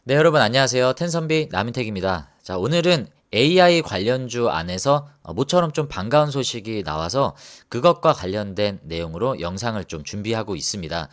네, 여러분 안녕하세요. 텐선비 남인택입니다. 자, 오늘은 AI 관련주 안에서 모처럼 좀 반가운 소식이 나와서 그것과 관련된 내용으로 영상을 좀 준비하고 있습니다.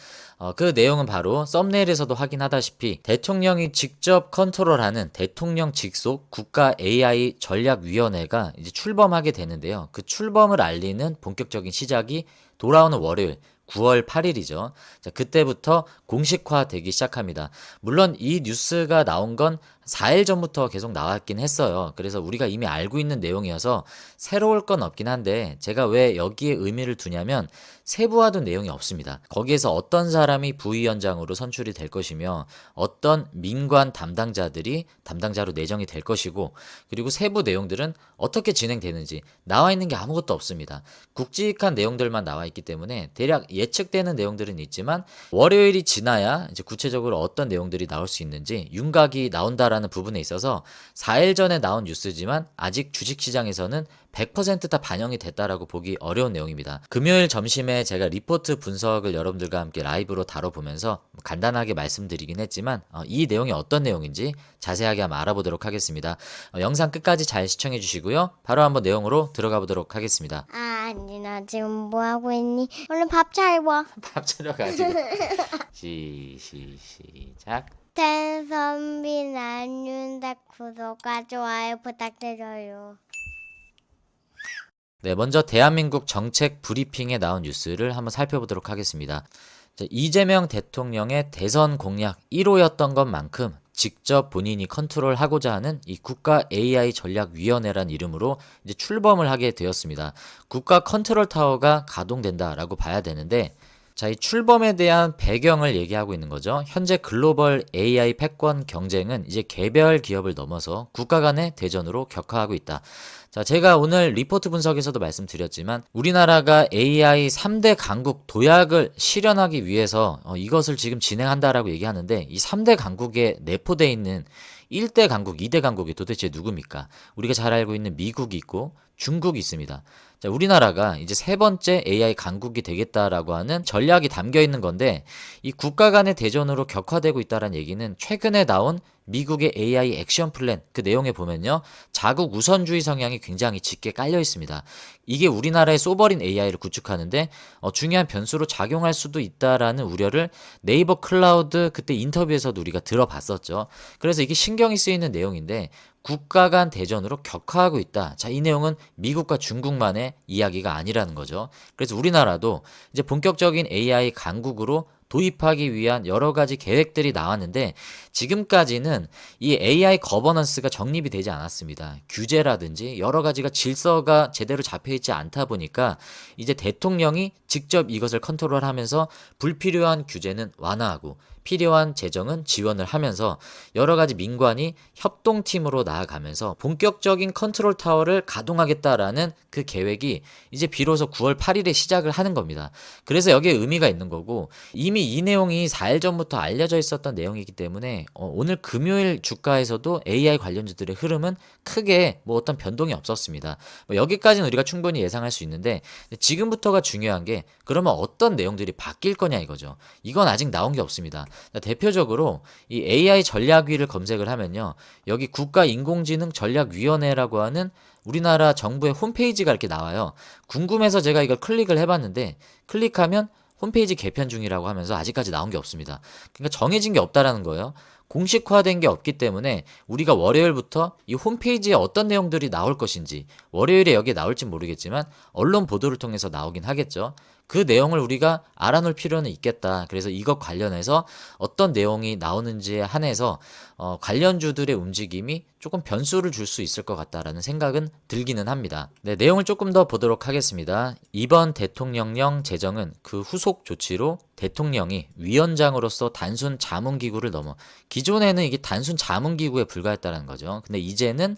그 내용은 바로 썸네일에서도 확인하다시피 대통령이 직접 컨트롤하는 대통령 직속 국가 AI 전략위원회가 이제 출범하게 되는데요. 그 출범을 알리는 본격적인 시작이 돌아오는 월요일 9월 8일이죠. 자, 그때부터 공식화되기 시작합니다. 물론 이 뉴스가 나온 건 4일 전부터 계속 나왔긴 했어요. 그래서 우리가 이미 알고 있는 내용이어서 새로울 건 없긴 한데 제가 왜 여기에 의미를 두냐면 세부화된 내용이 없습니다. 거기에서 어떤 사람이 부위원장으로 선출이 될 것이며 어떤 민관 담당자들이 담당자로 내정이 될 것이고 그리고 세부 내용들은 어떻게 진행되는지 나와 있는 게 아무것도 없습니다. 굵직한 내용들만 나와 있기 때문에 대략 예측되는 내용들은 있지만 월요일이 지나야 이제 구체적으로 어떤 내용들이 나올 수 있는지 윤곽이 나온다라는 부분에 있어서 4일 전에 나온 뉴스지만 아직 주식시장에서는 100%다 반영이 됐다라고 보기 어려운 내용입니다. 금요일 점심에 제가 리포트 분석을 여러분들과 함께 라이브로 다뤄보면서 간단하게 말씀드리긴 했지만 이 내용이 어떤 내용인지 자세하게 한번 알아보도록 하겠습니다. 영상 끝까지 잘 시청해 주시고요. 바로 한번 내용으로 들어가 보도록 하겠습니다. 아니 나 지금 뭐 하고 있니? 얼른 밥 차려와. 밥 차려가지고 시작. 텐선비 나윤다 구독과 좋아요 부탁드려요. 네, 먼저 대한민국 정책 브리핑에 나온 뉴스를 한번 살펴보도록 하겠습니다. 자, 이재명 대통령의 대선 공약 1호였던 것만큼 직접 본인이 컨트롤하고자 하는 이 국가 AI 전략위원회란 이름으로 이제 출범을 하게 되었습니다. 국가 컨트롤 타워가 가동된다라고 봐야 되는데 자, 이 출범에 대한 배경을 얘기하고 있는 거죠. 현재 글로벌 AI 패권 경쟁은 이제 개별 기업을 넘어서 국가 간의 대전으로 격화하고 있다. 자, 제가 오늘 리포트 분석에서도 말씀드렸지만 우리나라가 AI 3대 강국 도약을 실현하기 위해서 이것을 지금 진행한다라고 얘기하는데 이 3대 강국에 내포되어 있는 1대 강국, 2대 강국이 도대체 누굽니까? 우리가 잘 알고 있는 미국이 있고 중국이 있습니다. 자, 우리나라가 이제 세 번째 AI 강국이 되겠다라고 하는 전략이 담겨 있는 건데 이 국가 간의 대전으로 격화되고 있다는 얘기는 최근에 나온 미국의 AI 액션 플랜 그 내용에 보면요. 자국 우선주의 성향이 굉장히 짙게 깔려 있습니다. 이게 우리나라의 쏘버린 AI를 구축하는데 중요한 변수로 작용할 수도 있다라는 우려를 네이버 클라우드 그때 인터뷰에서도 우리가 들어봤었죠. 그래서 이게 신경이 쓰이는 내용인데 국가 간 대전으로 격화하고 있다. 자, 이 내용은 미국과 중국만의 이야기가 아니라는 거죠. 그래서 우리나라도 이제 본격적인 AI 강국으로 도입하기 위한 여러 가지 계획들이 나왔는데 지금까지는 이 AI 거버넌스가 정립이 되지 않았습니다. 규제라든지 여러 가지가 질서가 제대로 잡혀있지 않다 보니까 이제 대통령이 직접 이것을 컨트롤하면서 불필요한 규제는 완화하고 필요한 재정은 지원을 하면서 여러 가지 민관이 협동팀으로 나아가면서 본격적인 컨트롤 타워를 가동하겠다라는 그 계획이 이제 비로소 9월 8일에 시작을 하는 겁니다. 그래서 여기에 의미가 있는 거고 이미 이 내용이 4일 전부터 알려져 있었던 내용이기 때문에 오늘 금요일 주가에서도 AI 관련주들의 흐름은 크게 뭐 어떤 변동이 없었습니다. 뭐 여기까지는 우리가 충분히 예상할 수 있는데 지금부터가 중요한 게 그러면 어떤 내용들이 바뀔 거냐 이거죠. 이건 아직 나온 게 없습니다. 대표적으로 이 AI 전략위를 검색을 하면요. 여기 국가인공지능 전략위원회라고 하는 우리나라 정부의 홈페이지가 이렇게 나와요. 궁금해서 제가 이걸 클릭을 해봤는데 클릭하면 홈페이지 개편 중이라고 하면서 아직까지 나온 게 없습니다. 그러니까 정해진 게 없다라는 거예요. 공식화된 게 없기 때문에 우리가 월요일부터 이 홈페이지에 어떤 내용들이 나올 것인지 월요일에 여기에 나올지 모르겠지만 언론 보도를 통해서 나오긴 하겠죠. 그 내용을 우리가 알아놓을 필요는 있겠다. 그래서 이것 관련해서 어떤 내용이 나오는지에 한해서 관련주들의 움직임이 조금 변수를 줄 수 있을 것 같다라는 생각은 들기는 합니다. 네, 내용을 조금 더 보도록 하겠습니다. 이번 대통령령 제정은 그 후속 조치로 대통령이 위원장으로서 단순 자문기구를 넘어 기존에는 이게 단순 자문기구에 불과했다는 거죠. 근데 이제는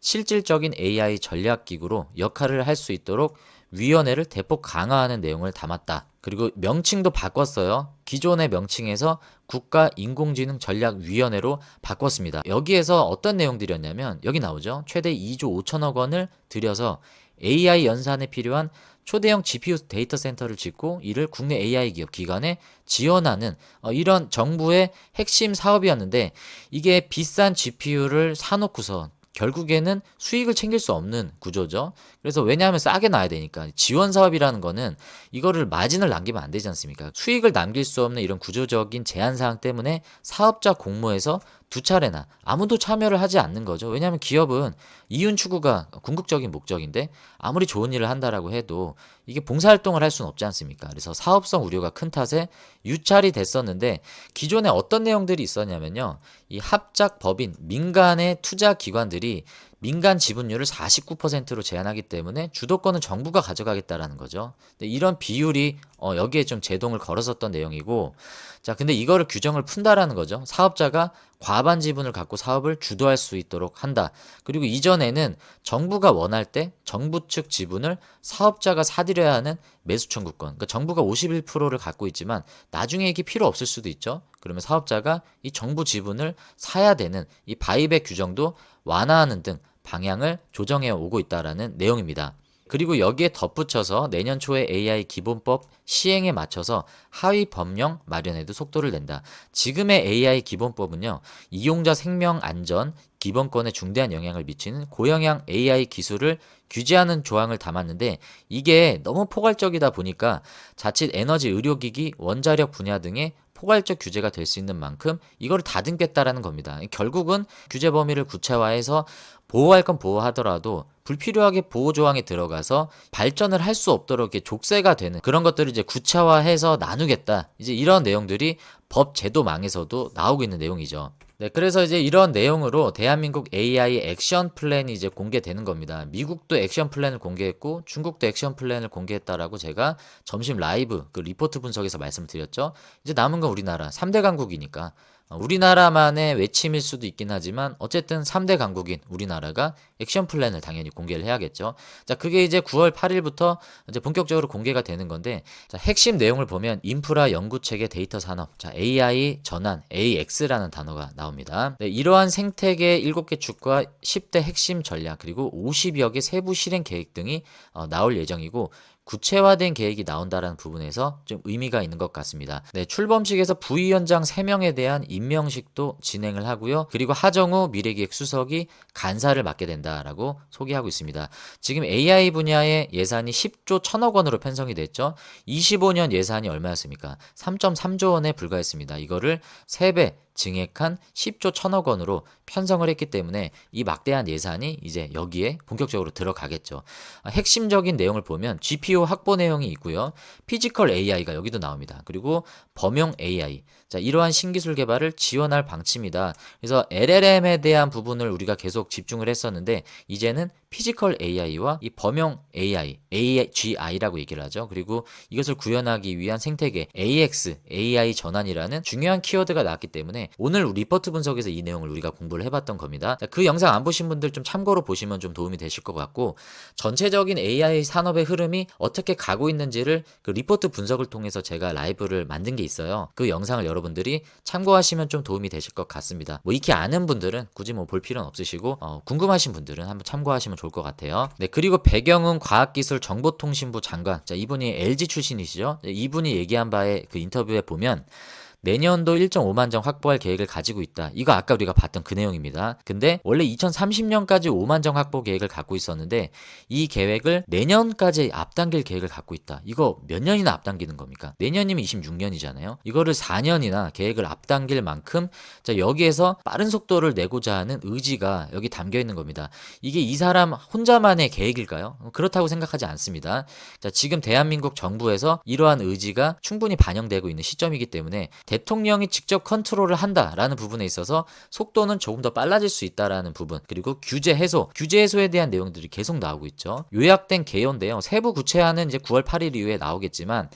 실질적인 AI 전략기구로 역할을 할 수 있도록 위원회를 대폭 강화하는 내용을 담았다. 그리고 명칭도 바꿨어요. 기존의 명칭에서 국가인공지능 전략위원회로 바꿨습니다. 여기에서 어떤 내용들이었냐면 여기 나오죠. 최대 2조 5천억 원을 들여서 AI 연산에 필요한 초대형 GPU 데이터 센터를 짓고 이를 국내 AI 기업 기관에 지원하는 이런 정부의 핵심 사업이었는데, 이게 비싼 GPU를 사놓고서 결국에는 수익을 챙길 수 없는 구조죠. 그래서 왜냐하면 싸게 놔야 되니까. 지원 사업이라는 거는 이거를 마진을 남기면 안 되지 않습니까? 수익을 남길 수 없는 이런 구조적인 제한 사항 때문에 사업자 공모에서 두 차례나 아무도 참여를 하지 않는 거죠. 왜냐하면 기업은 이윤 추구가 궁극적인 목적인데, 아무리 좋은 일을 한다라고 해도 이게 봉사활동을 할 수는 없지 않습니까? 그래서 사업성 우려가 큰 탓에 유찰이 됐었는데, 기존에 어떤 내용들이 있었냐면요, 이 합작 법인 민간의 투자 기관들이 민간 지분율을 49%로 제한하기 때문에 주도권은 정부가 가져가겠다라는 거죠. 근데 이런 비율이 여기에 좀 제동을 걸었었던 내용이고, 자, 근데 이거를 규정을 푼다라는 거죠. 사업자가 과반 지분을 갖고 사업을 주도할 수 있도록 한다. 그리고 이전에는 정부가 원할 때 정부 측 지분을 사업자가 사들여야 하는 매수 청구권. 그러니까 정부가 51%를 갖고 있지만 나중에 이게 필요 없을 수도 있죠. 그러면 사업자가 이 정부 지분을 사야 되는 이 바이백 규정도 완화하는 등 방향을 조정해 오고 있다라는 내용입니다. 그리고 여기에 덧붙여서 내년 초에 AI 기본법 시행에 맞춰서 하위 법령 마련에도 속도를 낸다. 지금의 AI 기본법은요, 이용자 생명 안전 기본권에 중대한 영향을 미치는 고영향 AI 기술을 규제하는 조항을 담았는데, 이게 너무 포괄적이다 보니까 자칫 에너지 의료기기 원자력 분야 등의 포괄적 규제가 될 수 있는 만큼 이거를 다듬겠다라는 겁니다. 결국은 규제 범위를 구체화해서 보호할 건 보호하더라도 불필요하게 보호 조항에 들어가서 발전을 할 수 없도록 이렇게 족쇄가 되는 그런 것들을 이제 구체화해서 나누겠다. 이제 이런 내용들이 법 제도망에서도 나오고 있는 내용이죠. 네, 그래서 이제 이런 내용으로 대한민국 AI 액션 플랜이 이제 공개되는 겁니다. 미국도 액션 플랜을 공개했고 중국도 액션 플랜을 공개했다라고 제가 점심 라이브 그 리포트 분석에서 말씀드렸죠. 이제 남은 건 우리나라 3대 강국이니까 우리나라만의 외침일 수도 있긴 하지만 어쨌든 3대 강국인 우리나라가 액션 플랜을 당연히 공개를 해야겠죠. 자, 그게 이제 9월 8일부터 이제 본격적으로 공개가 되는 건데, 자, 핵심 내용을 보면 인프라 연구 체계 데이터 산업, 자, AI 전환, AX라는 단어가 나옵니다. 네, 이러한 생태계 7개 축과 10대 핵심 전략, 그리고 50여 개 세부 실행 계획 등이 나올 예정이고, 구체화된 계획이 나온다라는 부분에서 좀 의미가 있는 것 같습니다. 네, 출범식에서 부위원장 3명에 대한 임명식도 진행을 하고요. 그리고 하정우 미래기획 수석이 간사를 맡게 된다라고 소개하고 있습니다. 지금 AI 분야의 예산이 10조 1000억 원으로 편성이 됐죠. 25년 예산이 얼마였습니까? 3.3조 원에 불과했습니다. 이거를 3배 증액한 10조 1000억 원으로 편성을 했기 때문에 이 막대한 예산이 이제 여기에 본격적으로 들어가겠죠. 핵심적인 내용을 보면 GPU 확보 내용이 있고요. 피지컬 AI가 여기도 나옵니다. 그리고 범용 AI. 자, 이러한 신기술 개발을 지원할 방침이다. 그래서 LLM에 대한 부분을 우리가 계속 집중을 했었는데, 이제는 피지컬 AI와 이 범용 AI, AGI라고 얘기를 하죠. 그리고 이것을 구현하기 위한 생태계 AX, AI 전환이라는 중요한 키워드가 나왔기 때문에 오늘 리포트 분석에서 이 내용을 우리가 공부를 해봤던 겁니다. 자, 그 영상 안 보신 분들 좀 참고로 보시면 좀 도움이 되실 것 같고, 전체적인 AI 산업의 흐름이 어떻게 가고 있는지를 그 리포트 분석을 통해서 제가 라이브를 만든 게 있어요. 그 영상을 여러분들이 참고하시면 좀 도움이 되실 것 같습니다. 뭐 익히 아는 분들은 굳이 뭐 볼 필요는 없으시고 궁금하신 분들은 한번 참고하시면 좋을 것 같아요. 네, 그리고 배경은 과학기술정보통신부 장관. 자, 이분이 LG 출신이시죠. 이분이 얘기한 바에 그 인터뷰에 보면 내년도 1.5만 정 확보할 계획을 가지고 있다. 이거 아까 우리가 봤던 그 내용입니다. 근데 원래 2030년까지 5만 정 확보 계획을 갖고 있었는데 이 계획을 내년까지 앞당길 계획을 갖고 있다. 이거 몇 년이나 앞당기는 겁니까? 내년이면 26년이잖아요. 이거를 4년이나 계획을 앞당길 만큼 자, 여기에서 빠른 속도를 내고자 하는 의지가 여기 담겨 있는 겁니다. 이게 이 사람 혼자만의 계획일까요? 그렇다고 생각하지 않습니다. 자, 지금 대한민국 정부에서 이러한 의지가 충분히 반영되고 있는 시점이기 때문에 대통령이 직접 컨트롤을 한다라는 부분에 있어서 속도는 조금 더 빨라질 수 있다라는 부분, 그리고 규제 해소에 대한 내용들이 계속 나오고 있죠. 요약된 개요인데요. 세부 구체화는 이제 9월 8일 이후에 나오겠지만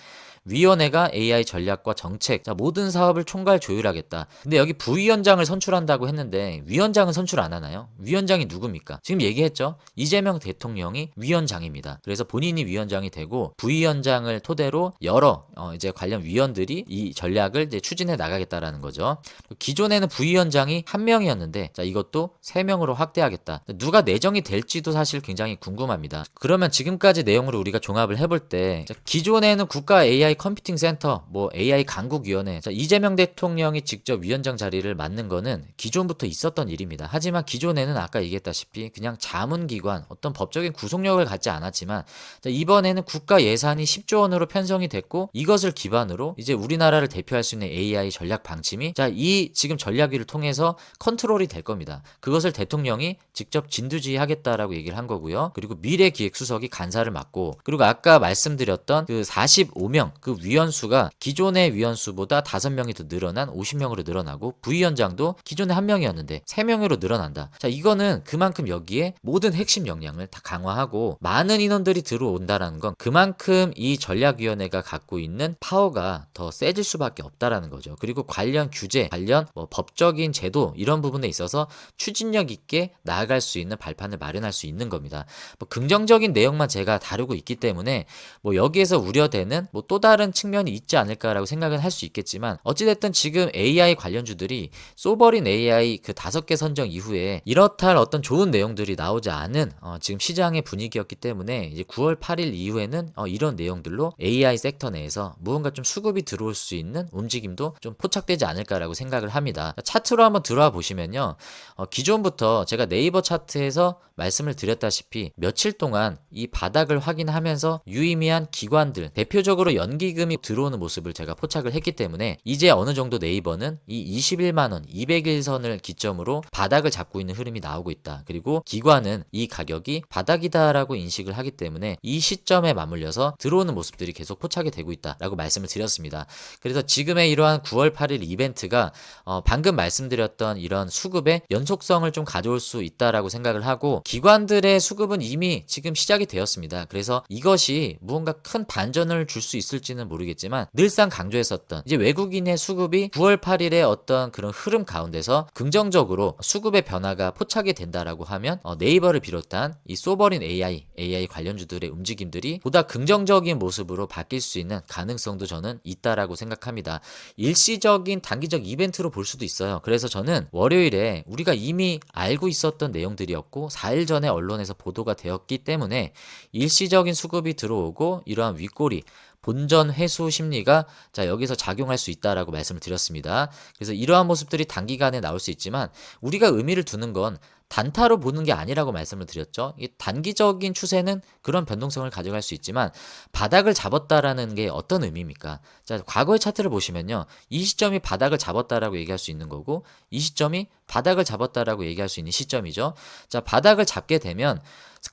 위원회가 AI 전략과 정책, 자, 모든 사업을 총괄 조율하겠다. 근데 여기 부위원장을 선출한다고 했는데 위원장은 선출 안 하나요? 위원장이 누굽니까? 지금 얘기했죠? 이재명 대통령이 위원장입니다. 그래서 본인이 위원장이 되고 부위원장을 토대로 여러 이제 관련 위원들이 이 전략을 이제 추진해 나가겠다라는 거죠. 기존에는 부위원장이 한 명이었는데 자, 이것도 3명으로 확대하겠다. 누가 내정이 될지도 사실 굉장히 궁금합니다. 그러면 지금까지 내용으로 우리가 종합을 해볼 때 자, 기존에는 국가 AI 컴퓨팅 센터, 뭐 AI 강국위원회, 자, 이재명 대통령이 직접 위원장 자리를 맡는 거는 기존부터 있었던 일입니다. 하지만 기존에는 아까 얘기했다시피 그냥 자문기관, 어떤 법적인 구속력을 갖지 않았지만 자, 이번에는 국가 예산이 10조 원으로 편성이 됐고 이것을 기반으로 이제 우리나라를 대표할 수 있는 AI 전략 방침이 자, 이 지금 전략위를 통해서 컨트롤이 될 겁니다. 그것을 대통령이 직접 진두지휘하겠다라고 얘기를 한 거고요. 그리고 미래기획수석이 간사를 맡고 그리고 아까 말씀드렸던 그 45명 그 위원수가 기존의 위원수보다 5명이 더 늘어난 50명으로 늘어나고 부위원장도 기존에 1명이었는데 3명으로 늘어난다. 자, 이거는 그만큼 여기에 모든 핵심 역량을 다 강화하고 많은 인원들이 들어온다라는 건 그만큼 이 전략위원회가 갖고 있는 파워가 더 세질 수밖에 없다라는 거죠. 그리고 관련 규제, 관련 뭐 법적인 제도 이런 부분에 있어서 추진력 있게 나아갈 수 있는 발판을 마련할 수 있는 겁니다. 뭐 긍정적인 내용만 제가 다루고 있기 때문에 뭐 여기에서 우려되는 뭐 또 다른 측면이 있지 않을까라고 생각은 할 수 있겠지만 어찌됐든 지금 AI 관련주들이 소버린 AI 그 5개 선정 이후에 이렇다 할 어떤 좋은 내용들이 나오지 않은 지금 시장의 분위기였기 때문에 이제 9월 8일 이후에는 이런 내용들로 AI 섹터 내에서 무언가 좀 수급이 들어올 수 있는 움직임도 좀 포착되지 않을까라고 생각을 합니다. 차트로 한번 들어와 보시면요. 기존부터 제가 네이버 차트에서 말씀을 드렸다시피 며칠 동안 이 바닥을 확인하면서 유의미한 기관들, 대표적으로 연기금이 들어오는 모습을 제가 포착을 했기 때문에 이제 어느 정도 네이버는 이 21만원, 200일선을 기점으로 바닥을 잡고 있는 흐름이 나오고 있다. 그리고 기관은 이 가격이 바닥이다라고 인식을 하기 때문에 이 시점에 맞물려서 들어오는 모습들이 계속 포착이 되고 있다라고 말씀을 드렸습니다. 그래서 지금의 이러한 9월 8일 이벤트가 방금 말씀드렸던 이런 수급의 연속성을 좀 가져올 수 있다라고 생각을 하고 기관들의 수급은 이미 지금 시작이 되었습니다. 그래서 이것이 무언가 큰 반전을 줄 수 있을지는 모르겠지만 늘상 강조했었던 이제 외국인의 수급이 9월 8일의 어떤 그런 흐름 가운데서 긍정적으로 수급의 변화가 포착이 된다라고 하면 네이버를 비롯한 이 소버린 AI 관련주들의 움직임들이 보다 긍정적인 모습으로 바뀔 수 있는 가능성도 저는 있다라고 생각합니다. 일시적인 단기적 이벤트로 볼 수도 있어요. 그래서 저는 월요일에 우리가 이미 알고 있었던 내용들이었고 4일 전에 언론에서 보도가 되었기 때문에 일시적인 수급이 들어오고 이러한 윗꼬리 본전 회수 심리가 자 여기서 작용할 수 있다라고 말씀을 드렸습니다. 그래서 이러한 모습들이 단기간에 나올 수 있지만 우리가 의미를 두는 건 단타로 보는 게 아니라고 말씀을 드렸죠. 이 단기적인 추세는 그런 변동성을 가져갈 수 있지만 바닥을 잡았다라는 게 어떤 의미입니까? 자, 과거의 차트를 보시면요. 이 시점이 바닥을 잡았다라고 얘기할 수 있는 거고 이 시점이 바닥을 잡았다라고 얘기할 수 있는 시점이죠. 자, 바닥을 잡게 되면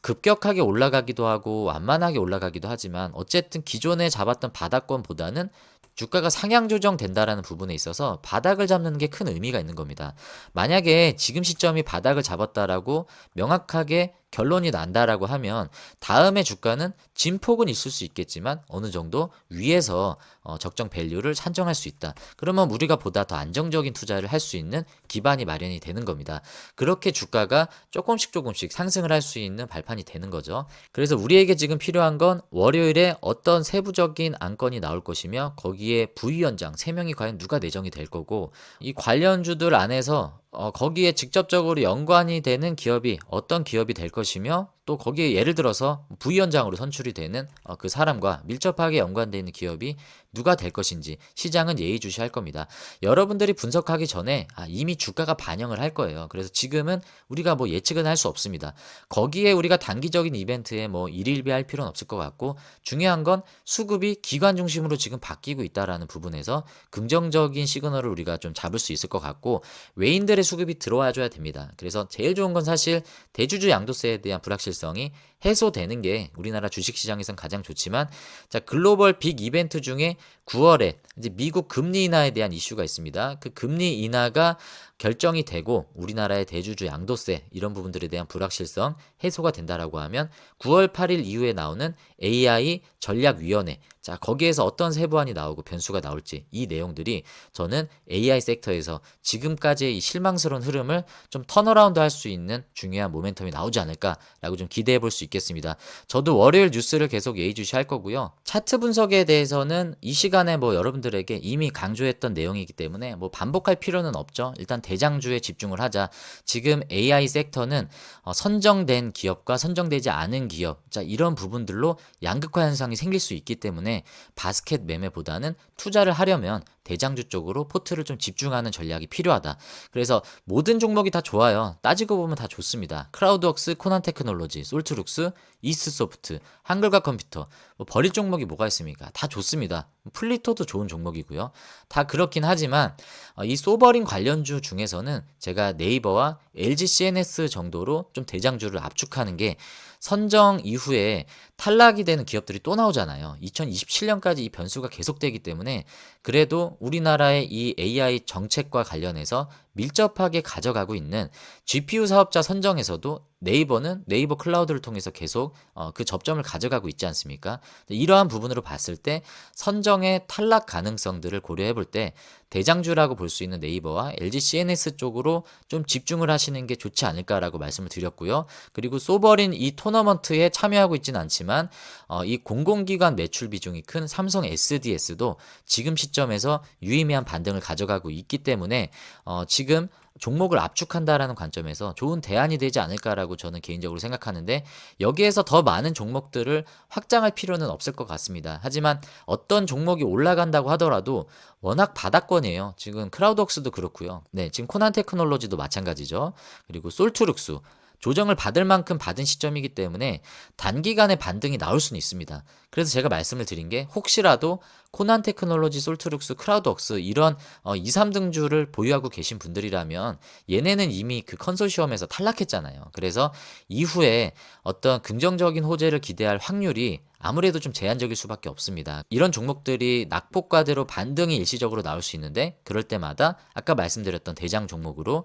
급격하게 올라가기도 하고 완만하게 올라가기도 하지만 어쨌든 기존에 잡았던 바닥권보다는 주가가 상향 조정된다라는 부분에 있어서 바닥을 잡는 게 큰 의미가 있는 겁니다. 만약에 지금 시점이 바닥을 잡았다라고 명확하게 결론이 난다라고 하면 다음에 주가는 진폭은 있을 수 있겠지만 어느 정도 위에서 적정 밸류를 산정할 수 있다. 그러면 우리가 보다 더 안정적인 투자를 할 수 있는 기반이 마련이 되는 겁니다. 그렇게 주가가 조금씩 상승을 할 수 있는 발판이 되는 거죠. 그래서 우리에게 지금 필요한 건 월요일에 어떤 세부적인 안건이 나올 것이며 거기에 부위원장 3명이 과연 누가 내정이 될 거고 이 관련주들 안에서 거기에 직접적으로 연관이 되는 기업이 어떤 기업이 될 것이며 또 거기에 예를 들어서 부위원장으로 선출이 되는 그 사람과 밀접하게 연관되어 있는 기업이 누가 될 것인지 시장은 예의주시할 겁니다. 여러분들이 분석하기 전에 이미 주가가 반영을 할 거예요. 그래서 지금은 우리가 뭐 예측은 할 수 없습니다. 거기에 우리가 단기적인 이벤트에 뭐 일일비할 필요는 없을 것 같고 중요한 건 수급이 기관 중심으로 지금 바뀌고 있다라는 부분에서 긍정적인 시그널을 우리가 좀 잡을 수 있을 것 같고 외인들의 수급이 들어와 줘야 됩니다. 그래서 제일 좋은 건 사실 대주주 양도세에 대한 불확실 불확실성이 해소되는 게 우리나라 주식시장에선 가장 좋지만, 자, 글로벌 빅 이벤트 중에 9월에 이제 미국 금리 인하에 대한 이슈가 있습니다. 그 금리 인하가 결정이 되고 우리나라의 대주주 양도세 이런 부분들에 대한 불확실성 해소가 된다라고 하면 9월 8일 이후에 나오는 AI 전략위원회, 자, 거기에서 어떤 세부안이 나오고 변수가 나올지, 이 내용들이 저는 AI 섹터에서 지금까지의 이 실망스러운 흐름을 좀 턴어라운드 할 수 있는 중요한 모멘텀이 나오지 않을까라고 좀 기대해 볼 수 있겠습니다. 저도 월요일 뉴스를 계속 예의주시 할 거고요. 차트 분석에 대해서는 이 시간에 뭐 여러분들에게 이미 강조했던 내용이기 때문에 뭐 반복할 필요는 없죠. 일단 대장주에 집중을 하자. 지금 AI 섹터는 선정된 기업과 선정되지 않은 기업, 자, 이런 부분들로 양극화 현상이 생길 수 있기 때문에 바스켓 매매보다는 투자를 하려면 대장주 쪽으로 포트를 좀 집중하는 전략이 필요하다. 그래서 모든 종목이 다 좋아요. 따지고 보면 다 좋습니다. 크라우드웍스, 코난테크놀로지, 솔트룩스, 이스소프트, 한글과 컴퓨터, 뭐 버릴 종목이 뭐가 있습니까? 다 좋습니다. 플리토도 좋은 종목이고요. 다 그렇긴 하지만 이 소버린 관련주 중에서는 제가 네이버와 LG CNS 정도로 좀 대장주를 압축하는 게, 선정 이후에 탈락이 되는 기업들이 또 나오잖아요. 2027년까지 이 변수가 계속되기 때문에 그래도 우리나라의 이 AI 정책과 관련해서 밀접하게 가져가고 있는 GPU 사업자 선정에서도 네이버는 네이버 클라우드를 통해서 계속 그 접점을 가져가고 있지 않습니까? 이러한 부분으로 봤을 때 선정의 탈락 가능성들을 고려해 볼 때 대장주라고 볼 수 있는 네이버와 LG CNS 쪽으로 좀 집중을 하시는 게 좋지 않을까라고 말씀을 드렸고요. 그리고 소버린 이 토너먼트에 참여하고 있지는 않지만 이 공공기관 매출 비중이 큰 삼성 SDS도 지금 시점에서 유의미한 반등을 가져가고 있기 때문에 지금 종목을 압축한다라는 관점에서 좋은 대안이 되지 않을까라고 저는 개인적으로 생각하는데, 여기에서 더 많은 종목들을 확장할 필요는 없을 것 같습니다. 하지만 어떤 종목이 올라간다고 하더라도 워낙 바닥권이에요. 지금 크라우드웍스도 그렇고요. 네, 지금 코난테크놀로지도 마찬가지죠. 그리고 솔트룩스 조정을 받을 만큼 받은 시점이기 때문에 단기간에 반등이 나올 수는 있습니다. 그래서 제가 말씀을 드린 게, 혹시라도 코난테크놀로지, 솔트룩스, 크라우드웍스 이런 2, 3등주를 보유하고 계신 분들이라면 얘네는 이미 그 컨소시엄에서 탈락했잖아요. 그래서 이후에 어떤 긍정적인 호재를 기대할 확률이 아무래도 좀 제한적일 수밖에 없습니다. 이런 종목들이 낙폭과대로 반등이 일시적으로 나올 수 있는데, 그럴 때마다 아까 말씀드렸던 대장 종목으로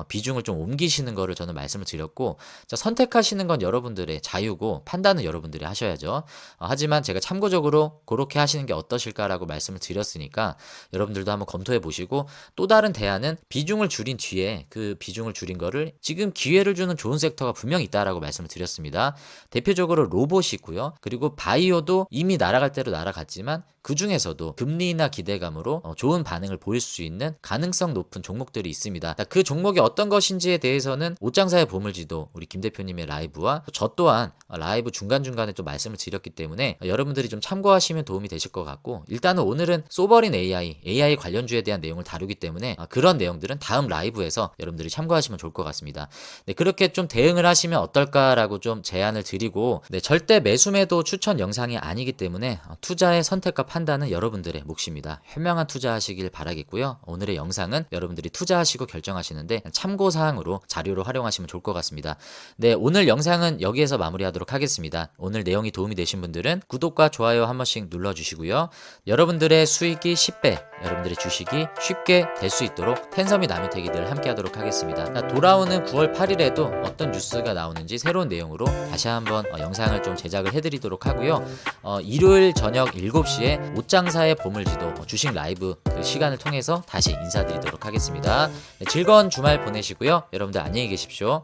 비중을 좀 옮기시는 거를 저는 말씀을 드렸고, 자, 선택하시는 건 여러분들의 자유고 판단은 여러분들이 하셔야죠. 하지만 제가 참고적으로 그렇게 하시는 게 어떠실까라고 말씀을 드렸으니까 여러분들도 한번 검토해 보시고, 또 다른 대안은 비중을 줄인 뒤에 그 비중을 줄인 거를 지금 기회를 주는 좋은 섹터가 분명히 있다라고 말씀을 드렸습니다. 대표적으로 로봇이 있고요. 그리고 바이오도 이미 날아갈 대로 날아갔지만 그 중에서도 금리 인하 기대감으로 좋은 반응을 보일 수 있는 가능성 높은 종목들이 있습니다. 그 종목이 어떤 것인지에 대해서는 옷장사의 보물지도 우리 김 대표님의 라이브와 저 또한 라이브 중간중간에 또 말씀을 드렸기 때문에 여러분들이 좀 참고하시면 도움이 되실 것 같고, 일단은 오늘은 소버린 AI 관련주에 대한 내용을 다루기 때문에 그런 내용들은 다음 라이브에서 여러분들이 참고하시면 좋을 것 같습니다. 네, 그렇게 좀 대응을 하시면 어떨까라고 좀 제안을 드리고, 네, 절대 매수매도 추천 영상이 아니기 때문에 투자의 선택과 판단은 여러분들의 몫입니다. 현명한 투자하시길 바라겠고요. 오늘의 영상은 여러분들이 투자하시고 결정하시는데 참고사항으로 자료로 활용하시면 좋을 것 같습니다. 네, 오늘 영상은 여기에서 마무리하도록 하겠습니다. 오늘 내용이 도움이 되신 분들은 구독과 좋아요 한 번씩 눌러주시고요. 여러분들의 수익이 10배, 여러분들의 주식이 쉽게 될 수 있도록 텐섬이 나미택이 늘 함께 하도록 하겠습니다. 돌아오는 9월 8일에도 어떤 뉴스가 나오는지 새로운 내용으로 다시 한번 영상을 좀 제작을 해드리도록 하고요. 일요일 저녁 7시에 옷장사의 보물지도 주식 라이브 그 시간을 통해서 다시 인사드리도록 하겠습니다. 네, 즐거운 주말 보내시고요. 여러분들 안녕히 계십시오.